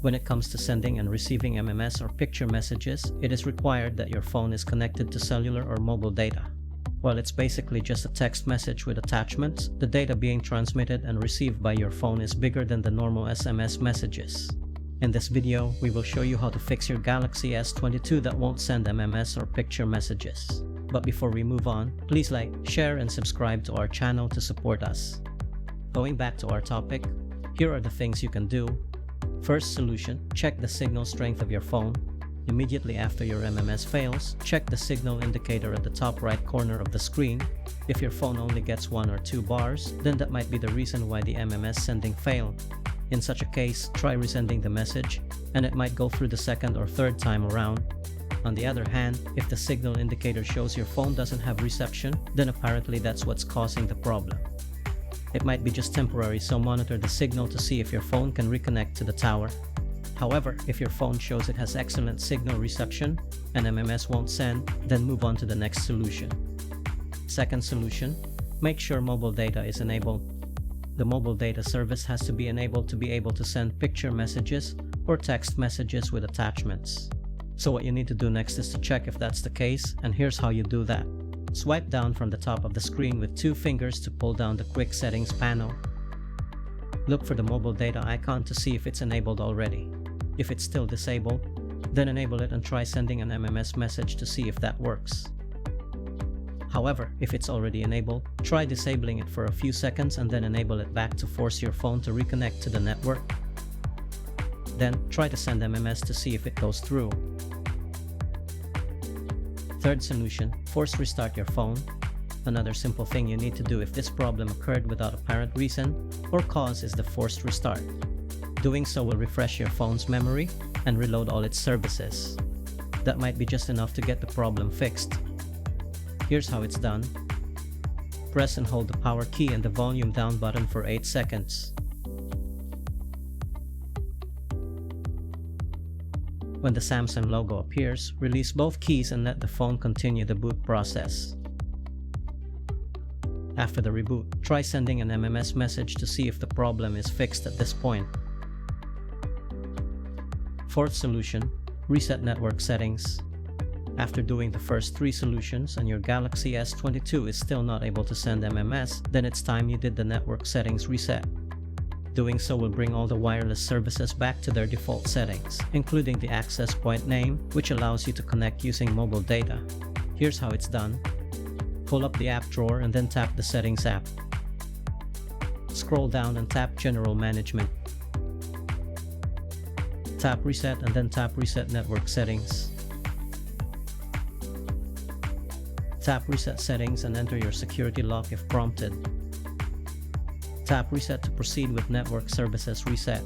When it comes to sending and receiving MMS or picture messages, it is required that your phone is connected to cellular or mobile data. While it's basically just a text message with attachments, the data being transmitted and received by your phone is bigger than the normal SMS messages. In this video, we will show you how to fix your Galaxy S22 that won't send MMS or picture messages. But before we move on, please like, share, and subscribe to our channel to support us. Going back to our topic, here are the things you can do. First solution, check the signal strength of your phone. Immediately after your MMS fails, check the signal indicator at the top right corner of the screen. If your phone only gets 1 or 2 bars, then that might be the reason why the MMS sending failed. In such a case, try resending the message, and it might go through the second or third time around. On the other hand, if the signal indicator shows your phone doesn't have reception, then apparently that's what's causing the problem. It might be just temporary, so monitor the signal to see if your phone can reconnect to the tower. However, if your phone shows it has excellent signal reception and MMS won't send, then move on to the next solution. Second solution, make sure mobile data is enabled. The mobile data service has to be enabled to be able to send picture messages or text messages with attachments. So what you need to do next is to check if that's the case, and here's how you do that. Swipe down from the top of the screen with 2 fingers to pull down the quick settings panel. Look for the mobile data icon to see if it's enabled already. If it's still disabled, then enable it and try sending an MMS message to see if that works. However, if it's already enabled, try disabling it for a few seconds and then enable it back to force your phone to reconnect to the network. Then, try to send MMS to see if it goes through. Third solution, force restart your phone. Another simple thing you need to do if this problem occurred without apparent reason or cause is the forced restart. Doing so will refresh your phone's memory and reload all its services. That might be just enough to get the problem fixed. Here's how it's done. Press and hold the power key and the volume down button for 8 seconds. When the Samsung logo appears, release both keys and let the phone continue the boot process. After the reboot, try sending an MMS message to see if the problem is fixed at this point. Fourth solution, reset network settings. After doing the first 3 solutions and your Galaxy S22 is still not able to send MMS, then it's time you did the network settings reset. Doing so will bring all the wireless services back to their default settings, including the access point name, which allows you to connect using mobile data. Here's how it's done. Pull up the app drawer and then tap the Settings app. Scroll down and tap General Management. Tap Reset and then tap Reset Network Settings. Tap Reset Settings and enter your security lock if prompted. Tap Reset to proceed with network services reset.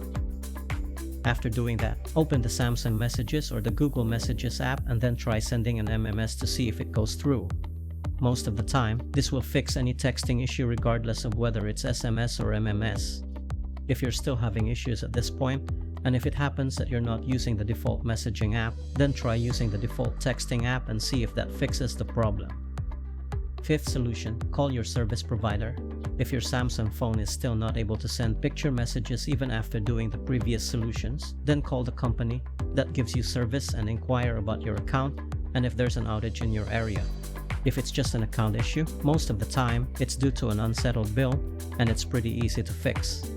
After doing that, open the Samsung Messages or the Google Messages app and then try sending an MMS to see if it goes through. Most of the time, this will fix any texting issue regardless of whether it's SMS or MMS. If you're still having issues at this point, and if it happens that you're not using the default messaging app, then try using the default texting app and see if that fixes the problem. Fifth solution, call your service provider. If your Samsung phone is still not able to send picture messages even after doing the previous solutions, then call the company that gives you service and inquire about your account and if there's an outage in your area. If it's just an account issue, most of the time, it's due to an unsettled bill and it's pretty easy to fix.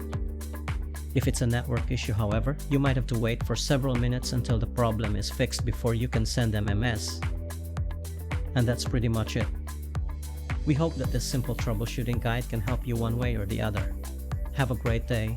If it's a network issue, however, you might have to wait for several minutes until the problem is fixed before you can send MMS. And that's pretty much it. We hope that this simple troubleshooting guide can help you one way or the other. Have a great day.